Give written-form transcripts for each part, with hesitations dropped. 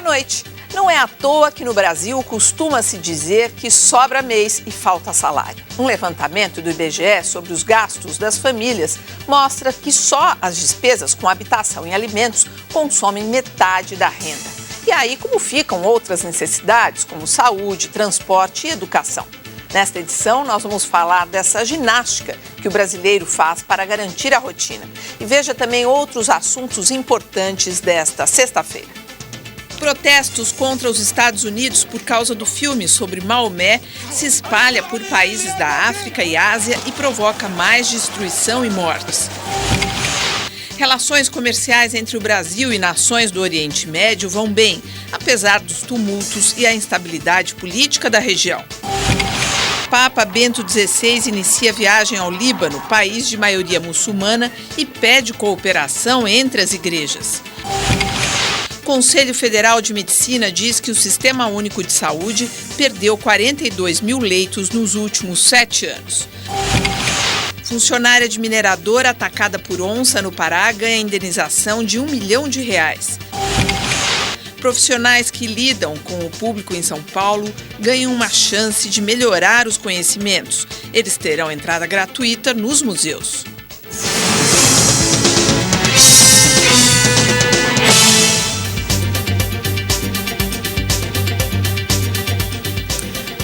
noite. Não é à toa que no Brasil costuma-se dizer que sobra mês e falta salário. Um levantamento do IBGE sobre os gastos das famílias mostra que só as despesas com habitação e alimentos consomem metade da renda. E aí, como ficam outras necessidades, como saúde, transporte e educação? Nesta edição, nós vamos falar dessa ginástica que o brasileiro faz para garantir a rotina. E veja também outros assuntos importantes desta sexta-feira. Protestos contra os Estados Unidos por causa do filme sobre Maomé se espalha por países da África e Ásia e provoca mais destruição e mortes. Relações comerciais entre o Brasil e nações do Oriente Médio vão bem, apesar dos tumultos e a instabilidade política da região. Papa Bento XVI inicia viagem ao Líbano, país de maioria muçulmana, e pede cooperação entre as igrejas. O Conselho Federal de Medicina diz que o Sistema Único de Saúde perdeu 42 mil leitos nos últimos 7 anos. Funcionária de mineradora atacada por onça no Pará ganha indenização de R$1 milhão. Profissionais que lidam com o público em São Paulo ganham uma chance de melhorar os conhecimentos. Eles terão entrada gratuita nos museus.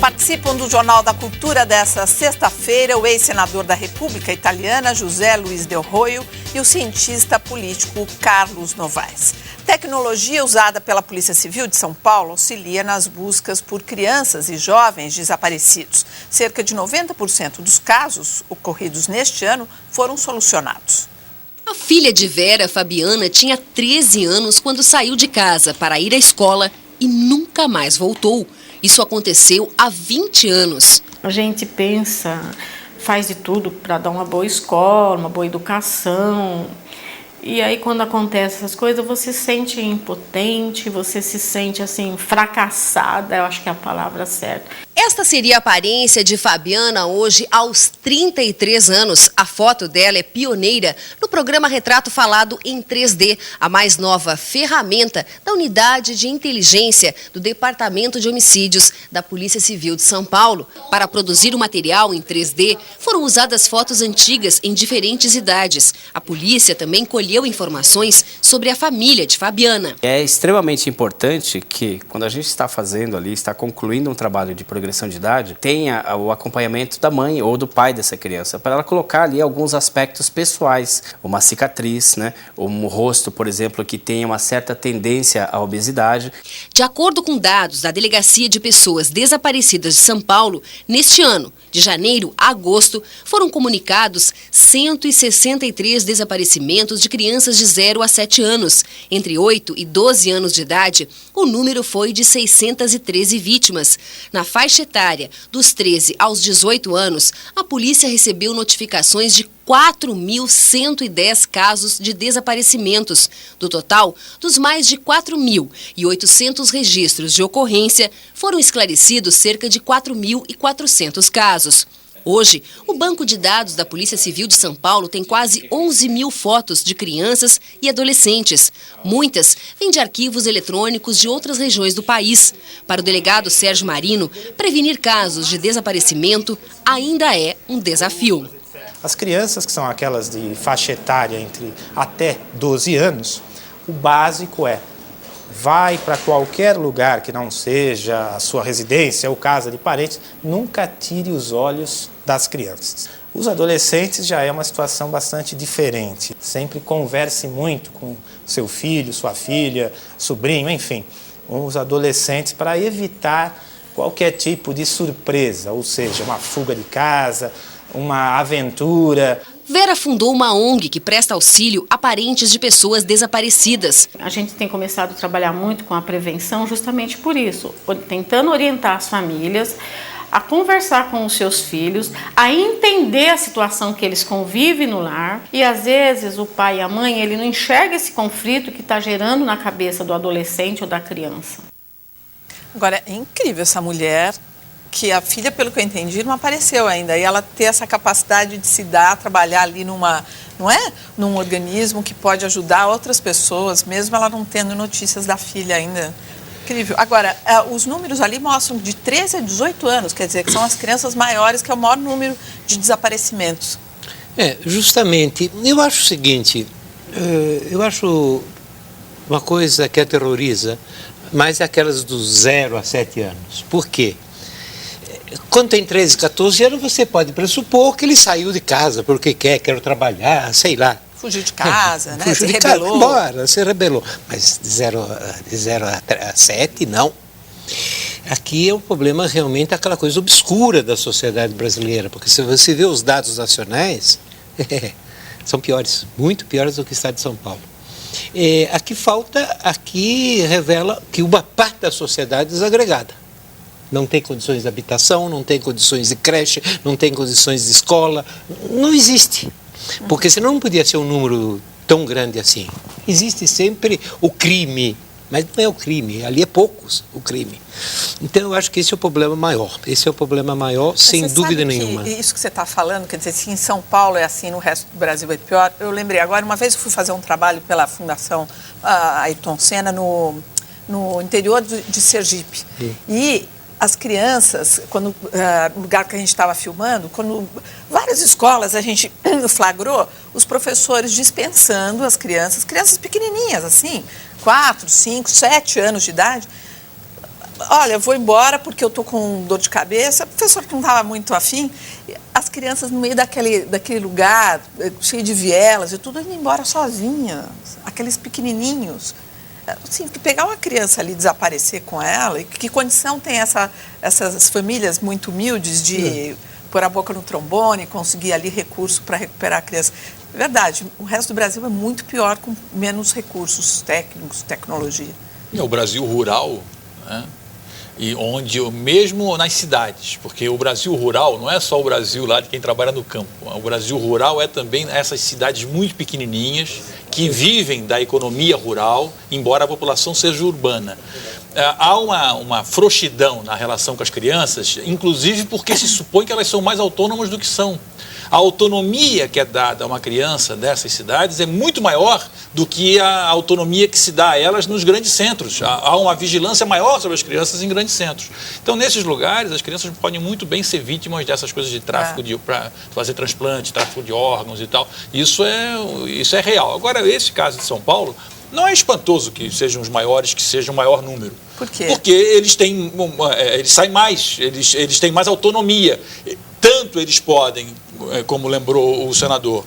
Participam do Jornal da Cultura dessa sexta-feira o ex-senador da República Italiana, José Luiz Del Roio, e o cientista político Carlos Novaes. Tecnologia usada pela Polícia Civil de São Paulo auxilia nas buscas por crianças e jovens desaparecidos. Cerca de 90% dos casos ocorridos neste ano foram solucionados. A filha de Vera, Fabiana, tinha 13 anos quando saiu de casa para ir à escola e nunca mais voltou. Isso aconteceu há 20 anos. A gente pensa, faz de tudo para dar uma boa escola, uma boa educação. E aí, quando acontecem essas coisas, você se sente impotente, você se sente, assim, fracassada, eu acho que é a palavra certa. Esta seria a aparência de Fabiana hoje, aos 33 anos. A foto dela é pioneira no programa Retrato Falado em 3D, a mais nova ferramenta da Unidade de Inteligência do Departamento de Homicídios da Polícia Civil de São Paulo. Para produzir o material em 3D, foram usadas fotos antigas em diferentes idades. A polícia também colheu informações sobre a família de Fabiana. É extremamente importante que, quando a gente está fazendo ali, está concluindo um trabalho de progressão de idade, tenha o acompanhamento da mãe ou do pai dessa criança, para ela colocar ali alguns aspectos pessoais, uma cicatriz, né? Um rosto, por exemplo, que tenha uma certa tendência à obesidade. De acordo com dados da Delegacia de Pessoas Desaparecidas de São Paulo, neste ano, de janeiro a agosto, foram comunicados 163 desaparecimentos de crianças de 0 a 7 anos. Entre 8 e 12 anos de idade, o número foi de 613 vítimas. Na faixa etária dos 13 aos 18 anos, a polícia recebeu notificações de 4.110 casos de desaparecimentos. Do total, dos mais de 4.800 registros de ocorrência, foram esclarecidos cerca de 4.400 casos. Hoje, o Banco de Dados da Polícia Civil de São Paulo tem quase 11 mil fotos de crianças e adolescentes. Muitas vêm de arquivos eletrônicos de outras regiões do país. Para o delegado Sérgio Marino, prevenir casos de desaparecimento ainda é um desafio. As crianças, que são aquelas de faixa etária entre até 12 anos, o básico é: vai para qualquer lugar que não seja a sua residência ou casa de parentes, nunca tire os olhos das crianças. Os adolescentes já é uma situação bastante diferente. Sempre converse muito com seu filho, sua filha, sobrinho, enfim, com os adolescentes, para evitar qualquer tipo de surpresa, ou seja, uma fuga de casa, uma aventura. Vera fundou uma ONG que presta auxílio a parentes de pessoas desaparecidas. A gente tem começado a trabalhar muito com a prevenção justamente por isso, tentando orientar as famílias a conversar com os seus filhos, a entender a situação que eles convivem no lar. E às vezes o pai e a mãe, ele não enxerga esse conflito que está gerando na cabeça do adolescente ou da criança. Agora, é incrível essa mulher, que a filha, pelo que eu entendi, não apareceu ainda. E ela ter essa capacidade de se dar, trabalhar ali num organismo que pode ajudar outras pessoas, mesmo ela não tendo notícias da filha ainda. Incrível. Agora, os números ali mostram de 13 a 18 anos, quer dizer, que são as crianças maiores, que é o maior número de desaparecimentos. Justamente. Eu acho o seguinte, eu acho uma coisa que aterroriza, mas é aquelas dos 0 a 7 anos. Por quê? Quando tem 13, 14 anos, você pode pressupor que ele saiu de casa porque quer trabalhar, sei lá. Fugiu de casa, né? Fugiu Se de rebelou. casa, embora, se rebelou. Mas de 0 a 7, não. Aqui é um problema realmente aquela coisa obscura da sociedade brasileira, porque se você vê os dados nacionais, são piores, muito piores do que o estado de São Paulo. Aqui revela que uma parte da sociedade é desagregada. Não tem condições de habitação, não tem condições de creche, não tem condições de escola, não existe. Porque senão não podia ser um número tão grande assim. Existe sempre o crime, mas não é o crime, ali é poucos o crime. Então eu acho que esse é o problema maior, sem dúvida nenhuma. Isso que você está falando, quer dizer, se em São Paulo é assim, no resto do Brasil é pior. Eu lembrei agora, uma vez eu fui fazer um trabalho pela Fundação Ayrton Senna no interior de Sergipe. E as crianças, no lugar que a gente estava filmando, quando várias escolas a gente flagrou, os professores dispensando as crianças pequenininhas, assim, 4, 5, 7 anos de idade. Olha, eu vou embora porque eu estou com dor de cabeça. O professor que não estava muito afim, as crianças no meio daquele lugar, cheio de vielas e tudo, indo embora sozinhas, aqueles pequenininhos. Assim, pegar uma criança ali, desaparecer com ela, e que condição tem essas famílias muito humildes de pôr a boca no trombone, conseguir ali recurso para recuperar a criança? É verdade, o resto do Brasil é muito pior, com menos recursos técnicos, tecnologia. O Brasil rural, né? E onde, mesmo nas cidades, porque o Brasil rural não é só o Brasil lá de quem trabalha no campo, o Brasil rural é também essas cidades muito pequenininhas que vivem da economia rural, embora a população seja urbana. Há uma frouxidão na relação com as crianças, inclusive porque se supõe que elas são mais autônomas do que são. A autonomia que é dada a uma criança dessas cidades é muito maior do que a autonomia que se dá a elas nos grandes centros. Há uma vigilância maior sobre as crianças em grandes centros. Então, nesses lugares, as crianças podem muito bem ser vítimas dessas coisas de tráfico, para fazer transplante, tráfico de órgãos e tal. Isso é real. Agora, esse caso de São Paulo, não é espantoso que sejam os maiores, que seja o maior número. Por quê? Porque eles saem mais, eles têm mais autonomia. Tanto eles podem, como lembrou o senador,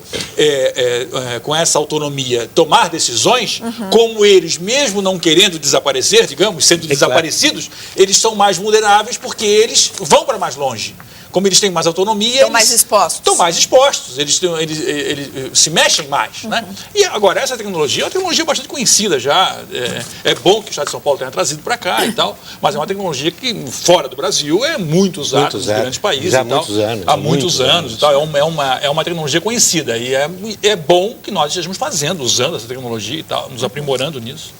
com essa autonomia, tomar decisões, como eles, mesmo não querendo desaparecer, digamos, sendo desaparecidos, eles são mais vulneráveis porque eles vão para mais longe. Como eles têm mais autonomia... Estão mais expostos. Estão mais expostos, eles se mexem mais. Né? E agora, essa tecnologia é uma tecnologia bastante conhecida já. É bom que o Estado de São Paulo tenha trazido para cá e tal, mas é uma tecnologia que, fora do Brasil, é muito usada nos grandes países. Já há muitos anos. Há muitos anos. E tal. É uma tecnologia conhecida e é bom que nós estejamos usando essa tecnologia e tal, nos aprimorando nisso.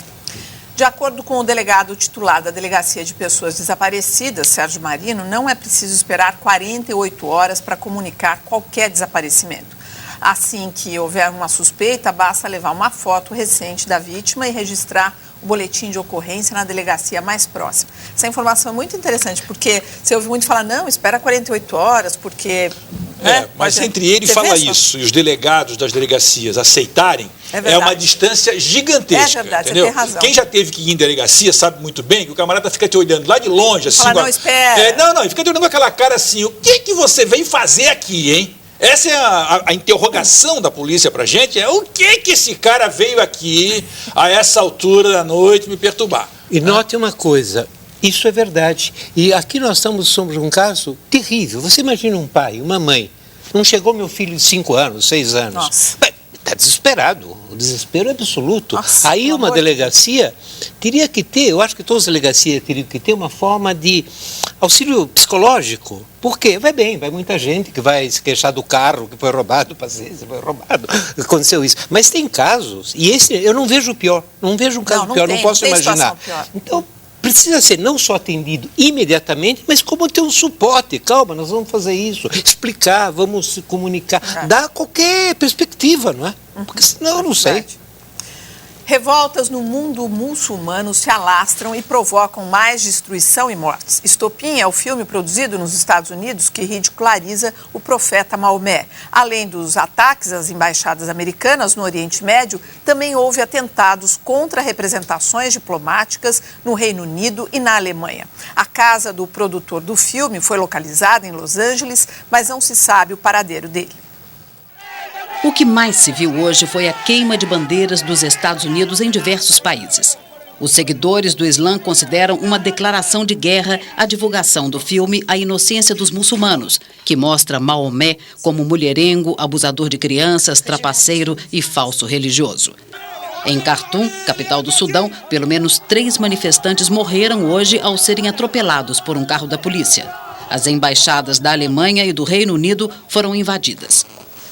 De acordo com o delegado titular da Delegacia de Pessoas Desaparecidas, Sérgio Marino, não é preciso esperar 48 horas para comunicar qualquer desaparecimento. Assim que houver uma suspeita, basta levar uma foto recente da vítima e registrar o boletim de ocorrência na delegacia mais próxima. Essa informação é muito interessante, porque você ouve muito falar, não, espera 48 horas, porque... mas entre ele fala isso e os delegados das delegacias aceitarem, é uma distância gigantesca. É verdade, entendeu? Você tem razão. Quem já teve que ir em delegacia sabe muito bem que o camarada fica te olhando lá de longe, assim... Fala, não, espera. Ele fica te olhando com aquela cara assim, o que você veio fazer aqui, hein? Essa é a interrogação da polícia pra gente, o que esse cara veio aqui a essa altura da noite me perturbar? E note uma coisa, isso é verdade. E aqui nós estamos sobre um caso terrível. Você imagina um pai, uma mãe, não chegou meu filho de 5 anos, 6 anos. Nossa. Está desesperado, o desespero é absoluto. Nossa, aí uma delegacia teria que ter, eu acho que todas as delegacias teriam que ter uma forma de auxílio psicológico. Por quê? Vai muita gente que vai se queixar do carro que foi roubado, paciência, foi roubado, aconteceu isso. Mas tem casos, e esse eu não vejo o pior, não vejo um caso pior, não posso imaginar. Então, precisa ser não só atendido imediatamente, mas como ter um suporte. Calma, nós vamos fazer isso, explicar, vamos se comunicar, dar qualquer perspectiva, não é? Porque senão eu não sei. Revoltas no mundo muçulmano se alastram e provocam mais destruição e mortes. Estopim é o filme produzido nos Estados Unidos que ridiculariza o profeta Maomé. Além dos ataques às embaixadas americanas no Oriente Médio, também houve atentados contra representações diplomáticas no Reino Unido e na Alemanha. A casa do produtor do filme foi localizada em Los Angeles, mas não se sabe o paradeiro dele. O que mais se viu hoje foi a queima de bandeiras dos Estados Unidos em diversos países. Os seguidores do Islã consideram uma declaração de guerra a divulgação do filme A Inocência dos Muçulmanos, que mostra Maomé como mulherengo, abusador de crianças, trapaceiro e falso religioso. Em Khartoum, capital do Sudão, pelo menos 3 manifestantes morreram hoje ao serem atropelados por um carro da polícia. As embaixadas da Alemanha e do Reino Unido foram invadidas.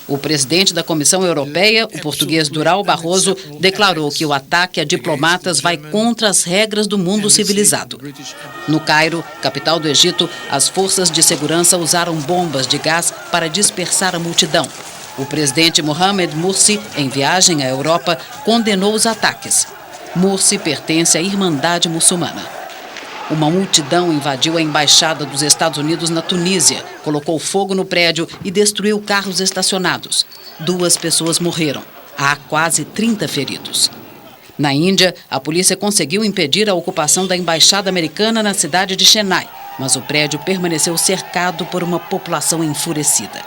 O presidente da Comissão Europeia, o português Durão Barroso, declarou que o ataque a diplomatas vai contra as regras do mundo civilizado. No Cairo, capital do Egito, as forças de segurança usaram bombas de gás para dispersar a multidão. O presidente Mohamed Morsi, em viagem à Europa, condenou os ataques. Morsi pertence à Irmandade Muçulmana. Uma multidão invadiu a embaixada dos Estados Unidos na Tunísia, colocou fogo no prédio e destruiu carros estacionados. 2 pessoas morreram. Há quase 30 feridos. Na Índia, a polícia conseguiu impedir a ocupação da embaixada americana na cidade de Chennai, mas o prédio permaneceu cercado por uma população enfurecida.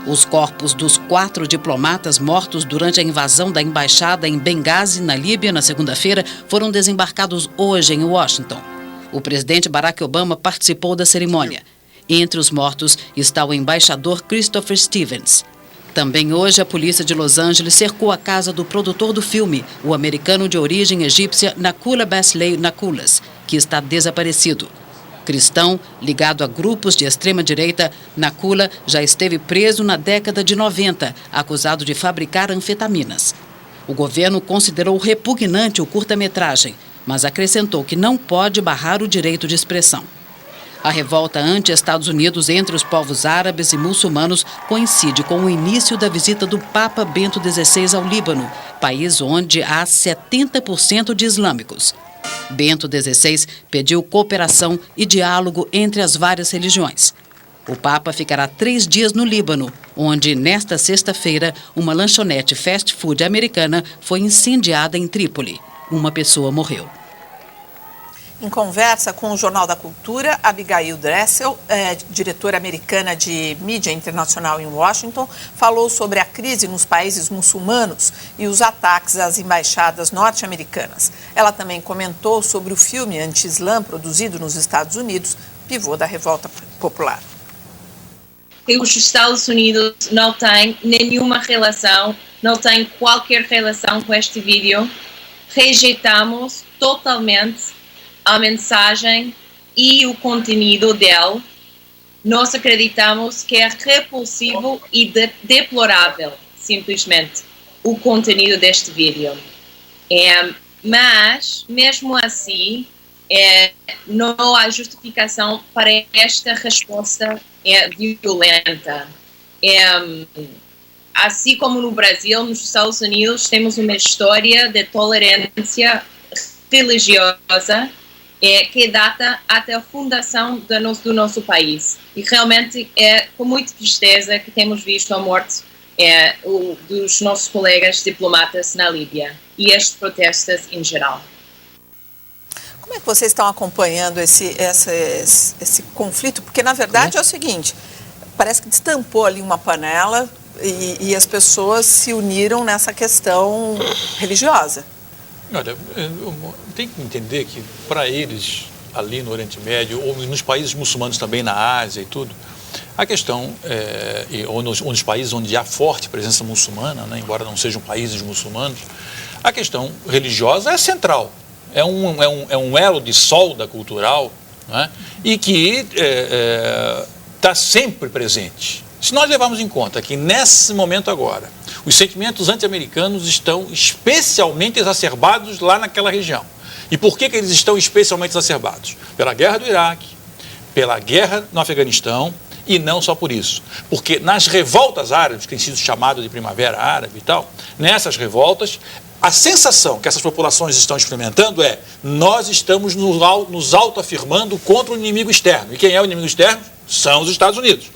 Os corpos dos 4 diplomatas mortos durante a invasão da embaixada em Benghazi, na Líbia, na segunda-feira, foram desembarcados hoje em Washington. O presidente Barack Obama participou da cerimônia. Entre os mortos está o embaixador Christopher Stevens. Também hoje, a polícia de Los Angeles cercou a casa do produtor do filme, o americano de origem egípcia Nakula Basley Nakulas, que está desaparecido. Cristão, ligado a grupos de extrema-direita, Nakula já esteve preso na década de 90, acusado de fabricar anfetaminas. O governo considerou repugnante o curta-metragem, mas acrescentou que não pode barrar o direito de expressão. A revolta anti-Estados Unidos entre os povos árabes e muçulmanos coincide com o início da visita do Papa Bento XVI ao Líbano, país onde há 70% de islâmicos. Bento XVI pediu cooperação e diálogo entre as várias religiões. O Papa ficará 3 dias no Líbano, onde, nesta sexta-feira, uma lanchonete fast food americana foi incendiada em Trípoli. Uma pessoa morreu. Em conversa com o Jornal da Cultura, Abigail Dressel, diretora americana de mídia internacional em Washington, falou sobre a crise nos países muçulmanos e os ataques às embaixadas norte-americanas. Ela também comentou sobre o filme anti-islã produzido nos Estados Unidos, pivô da revolta popular. Os Estados Unidos não têm nenhuma relação, não têm qualquer relação com este vídeo. Rejeitamos totalmente a mensagem e o conteúdo dele. Nós acreditamos que é repulsivo e deplorável, simplesmente, o conteúdo deste vídeo. Mas, mesmo assim, não há justificação para esta resposta violenta. Assim como no Brasil, nos Estados Unidos, temos uma história de tolerância religiosa que data até a fundação do nosso país. E realmente é com muita tristeza que temos visto a morte dos nossos colegas diplomatas na Líbia e estes protestos em geral. Como é que vocês estão acompanhando esse conflito? Porque, na verdade, é o seguinte, parece que destampou ali uma panela e as pessoas se uniram nessa questão religiosa. Olha, tem que entender que para eles, ali no Oriente Médio, ou nos países muçulmanos também, na Ásia e tudo, a questão, ou nos países onde há forte presença muçulmana, né, embora não sejam países muçulmanos, a questão religiosa é central. É um elo de solda cultural, né, e que está sempre presente. Se nós levarmos em conta que, nesse momento agora, os sentimentos anti-americanos estão especialmente exacerbados lá naquela região. E por que eles estão especialmente exacerbados? Pela guerra do Iraque, pela guerra no Afeganistão E não só por isso. Porque nas revoltas árabes, que têm sido chamadas de Primavera Árabe e tal, nessas revoltas, a sensação que essas populações estão experimentando é: nós estamos nos autoafirmando contra o inimigo externo. E quem é o inimigo externo? São os Estados Unidos.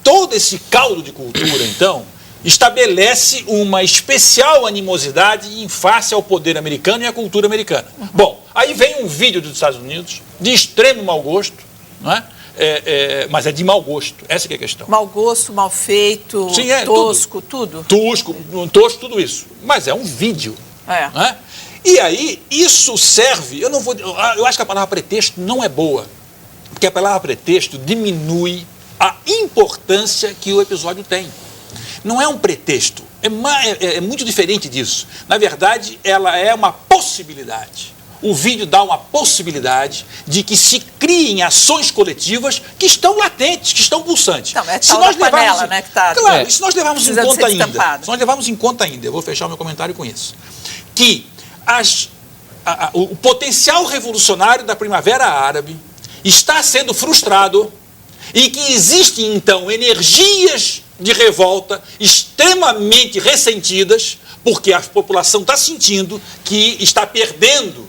Todo esse caldo de cultura, então, estabelece uma especial animosidade em face ao poder americano e à cultura americana. Bom, aí vem um vídeo dos Estados Unidos de extremo mau gosto, não é? Mas é de mau gosto, essa que é a questão. Mau gosto, mal feito, sim, tosco, tudo. Tosco, tudo isso. Mas é um vídeo. Não é? E aí, isso serve, eu acho que a palavra pretexto não é boa, porque a palavra pretexto diminui a importância que o episódio tem. Não é um pretexto, é muito diferente disso. Na verdade, ela é uma possibilidade. O vídeo dá uma possibilidade de que se criem ações coletivas que estão latentes, que estão pulsantes. Não, se nós levarmos, né, que tá, claro, e se nós levarmos em conta ainda, eu vou fechar o meu comentário com isso, que o potencial revolucionário da Primavera Árabe está sendo frustrado e que existem, então, energias de revolta extremamente ressentidas, porque a população está sentindo que está perdendo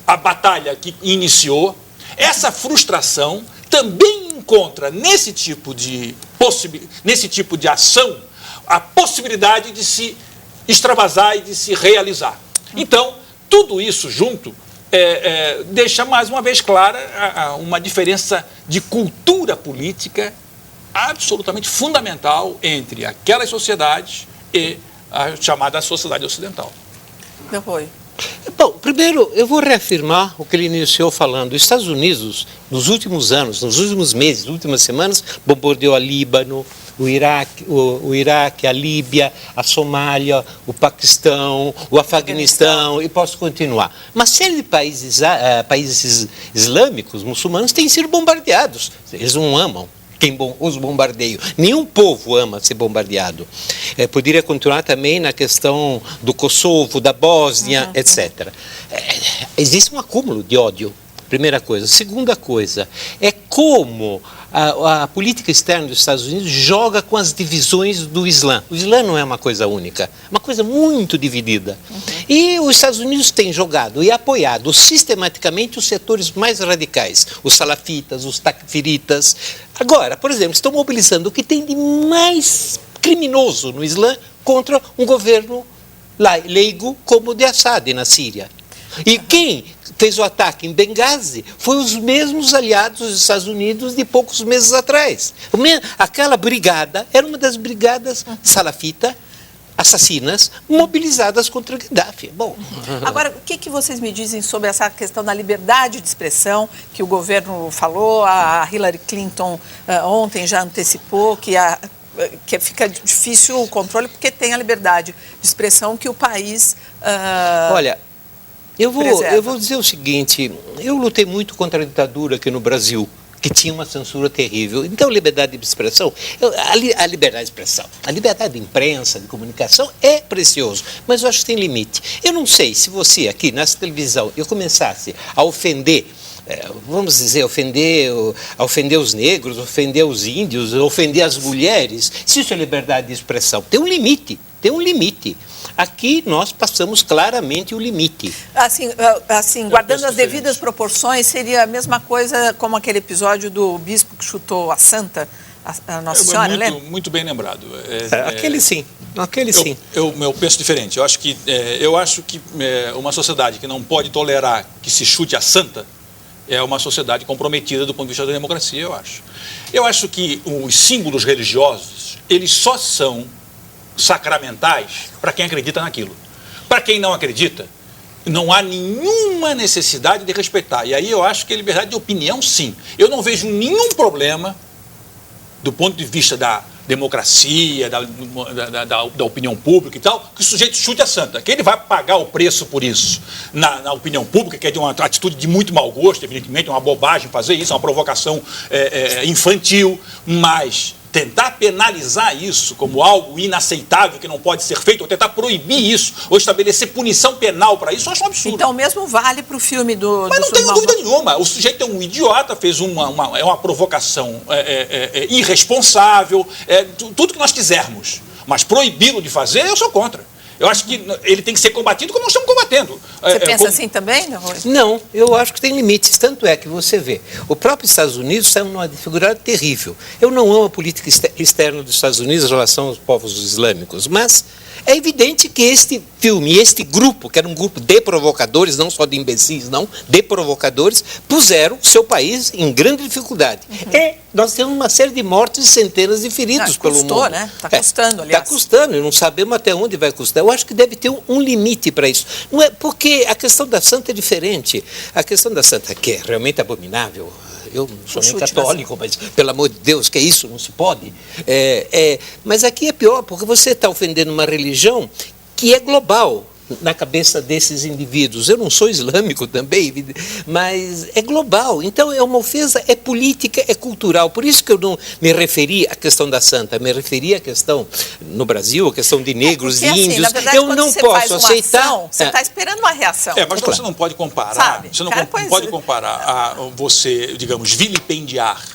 a batalha que iniciou. Essa frustração também encontra nesse tipo de ação a possibilidade de se extravasar e de se realizar. Então, tudo isso junto deixa mais uma vez clara uma diferença de cultura política absolutamente fundamental entre aquelas sociedades e a chamada sociedade ocidental. Depois. Bom, primeiro eu vou reafirmar o que ele iniciou falando. Os Estados Unidos, nos últimos anos, nos últimos meses, nas últimas semanas, bombardeou a Líbano, o Iraque, a Líbia, a Somália, o Paquistão, o Afeganistão, e posso continuar. Uma série de países islâmicos, muçulmanos, têm sido bombardeados. Eles não amam quem os bombardeia. Nenhum povo ama ser bombardeado. Poderia continuar também na questão do Kosovo, da Bósnia, etc. Existe um acúmulo de ódio, primeira coisa. Segunda coisa, é como a política externa dos Estados Unidos joga com as divisões do Islã. O Islã não é uma coisa única, é uma coisa muito dividida. E os Estados Unidos têm jogado e apoiado sistematicamente os setores mais radicais, os salafitas, os takfiritas. Agora, por exemplo, estão mobilizando o que tem de mais criminoso no Islã contra um governo leigo como o de Assad na Síria. E quem fez o ataque em Benghazi foi os mesmos aliados dos Estados Unidos de poucos meses atrás. Aquela brigada era uma das brigadas salafita, assassinas, mobilizadas contra Gaddafi. Bom. Agora, o que vocês me dizem sobre essa questão da liberdade de expressão que o governo falou? A Hillary Clinton ontem já antecipou que fica difícil o controle porque tem a liberdade de expressão que o país Olha, eu vou dizer o seguinte, eu lutei muito contra a ditadura aqui no Brasil, que tinha uma censura terrível. Então, liberdade de expressão, a liberdade de expressão, a liberdade de imprensa, de comunicação é precioso, mas eu acho que tem limite. Eu não sei se você aqui nessa televisão eu começasse a ofender, vamos dizer, ofender os negros, ofender os índios, ofender as mulheres, se isso é liberdade de expressão. Tem um limite, tem um limite. Aqui nós passamos claramente o limite. Assim, guardando as devidas proporções, seria a mesma coisa como aquele episódio do bispo que chutou a santa, a Nossa Senhora, lembra? Muito bem lembrado. Aquele sim, aquele sim. Eu penso diferente. Eu acho que uma sociedade que não pode tolerar que se chute a santa é uma sociedade comprometida do ponto de vista da democracia, eu acho. Eu acho que os símbolos religiosos, eles só são sacramentais para quem acredita naquilo. Para quem não acredita, não há nenhuma necessidade de respeitar. E aí eu acho que é liberdade de opinião, sim. Eu não vejo nenhum problema do ponto de vista da democracia, da opinião pública e tal, que o sujeito chute a santa, que ele vai pagar o preço por isso na opinião pública, que é de uma atitude de muito mau gosto, evidentemente, uma bobagem fazer isso, é uma provocação infantil, mas tentar penalizar isso como algo inaceitável, que não pode ser feito, ou tentar proibir isso, ou estabelecer punição penal para isso, eu acho um absurdo. Então, mesmo vale para o filme do... Mas não tenho dúvida nenhuma. O sujeito é um idiota, fez uma provocação irresponsável, tudo que nós quisermos. Mas proibi-lo de fazer, eu sou contra. Eu acho que ele tem que ser combatido como nós estamos combatendo. Você pensa assim também, não? Não, eu acho que tem limites. Tanto é que você vê, o próprio Estados Unidos está numa dificuldade terrível. Eu não amo a política externa dos Estados Unidos em relação aos povos islâmicos, mas é evidente que este filme, este grupo, que era um grupo de provocadores, não só de imbecis, não, de provocadores, puseram o seu país em grande dificuldade. Nós temos uma série de mortes e centenas de feridos pelo mundo. Custou, né? Está custando, aliás. Está custando, e não sabemos até onde vai custar. Eu acho que deve ter um limite para isso. Não é porque a questão da santa é diferente. A questão da santa, que é realmente abominável. Eu não sou nem católico, mas, pelo amor de Deus, que é isso? Não se pode. Mas aqui é pior, porque você está ofendendo uma religião que é global na cabeça desses indivíduos. Eu não sou islâmico também, mas é global. Então, é uma ofensa, é política, é cultural. Por isso que eu não me referi à questão da santa, me referi à questão, no Brasil, a questão de negros e índios. Assim, na verdade, eu não posso aceitar. Você está esperando uma reação. Mas você não pode comparar. Sabe? Você não pode comparar a você, digamos, vilipendiar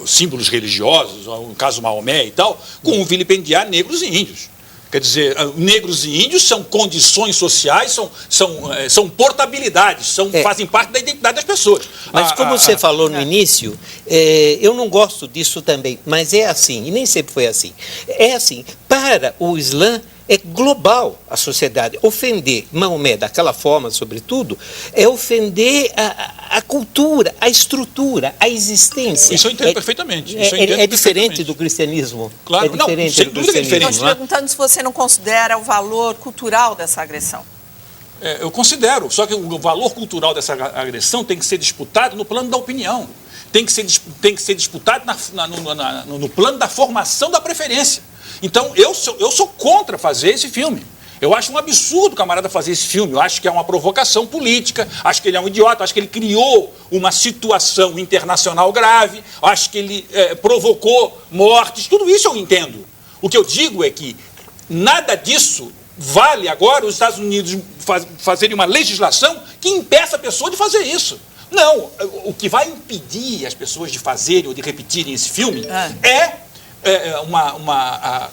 símbolos religiosos, no caso Maomé e tal, com vilipendiar negros e índios. Quer dizer, negros e índios são condições sociais, são portabilidades, fazem parte da identidade das pessoas. Mas como você falou no início, eu não gosto disso também, mas é assim, e nem sempre foi assim. É assim, para o Islã, é global a sociedade. Ofender Maomé daquela forma, sobretudo, é ofender a cultura, a estrutura, a existência. Isso eu entendo perfeitamente. É diferente do cristianismo. Claro, é diferente sem dúvida é diferente. Estou te perguntando se você não considera o valor cultural dessa agressão. Eu considero, só que o valor cultural dessa agressão tem que ser disputado no plano da opinião. Tem que ser disputado no plano da formação da preferência. Então, eu sou contra fazer esse filme. Eu acho um absurdo o camarada fazer esse filme. Eu acho que é uma provocação política, acho que ele é um idiota, acho que ele criou uma situação internacional grave, acho que ele provocou mortes, tudo isso eu entendo. O que eu digo é que nada disso vale agora os Estados Unidos fazerem uma legislação que impeça a pessoa de fazer isso. Não, o que vai impedir as pessoas de fazerem ou de repetirem esse filme é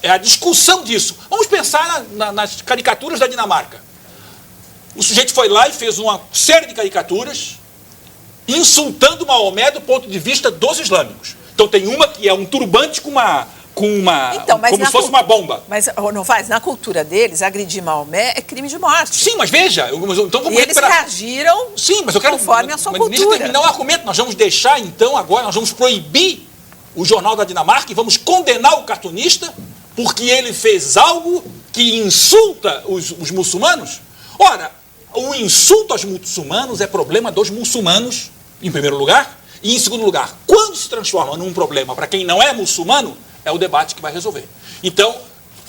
a discussão disso. Vamos pensar nas caricaturas da Dinamarca. O sujeito foi lá e fez uma série de caricaturas insultando Maomé do ponto de vista dos islâmicos. Então tem uma que é um turbante com como se fosse uma bomba. Mas não faz, na cultura deles, agredir Maomé é crime de morte. Sim, mas veja, então vamos eles reagiram conforme a sua cultura. Deixa eu terminar o argumento. Nós vamos deixar, então, agora, nós vamos proibir o Jornal da Dinamarca e vamos condenar o cartunista porque ele fez algo que insulta os muçulmanos? Ora, o insulto aos muçulmanos é problema dos muçulmanos, em primeiro lugar, e em segundo lugar, quando se transforma num problema para quem não é muçulmano, é o debate que vai resolver. Então,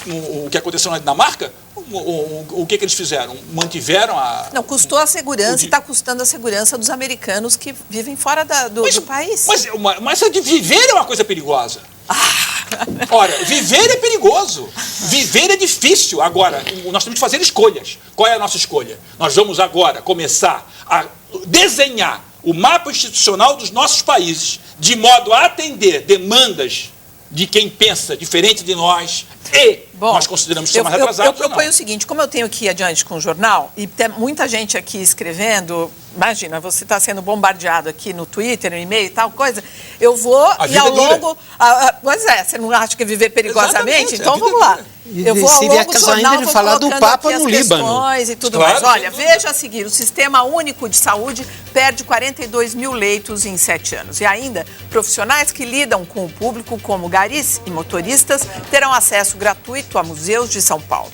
o que aconteceu na Dinamarca, o que eles fizeram? Mantiveram a... Não, custou a segurança e está custando a segurança dos americanos que vivem fora do país. Mas de viver é uma coisa perigosa. Ora, viver é perigoso. Viver é difícil. Agora, nós temos que fazer escolhas. Qual é a nossa escolha? Nós vamos agora começar a desenhar o mapa institucional dos nossos países de modo a atender demandas de quem pensa diferente de nós e nós consideramos que somos retrasados. Eu proponho o seguinte, como eu tenho que ir adiante com o jornal e tem muita gente aqui escrevendo, imagina, você está sendo bombardeado aqui no Twitter, no e-mail e tal coisa, eu vou e ao longo... Pois é, você não acha que é viver perigosamente? Então vamos lá. Eu vou ao longo do jornal, vou falar do Papa no Líbano. E tudo mais. Olha, veja a seguir, o Sistema Único de Saúde perde 42 mil leitos em 7 anos. E ainda, profissionais que lidam com o público, como garis e motoristas, terão acesso gratuito a museus de São Paulo.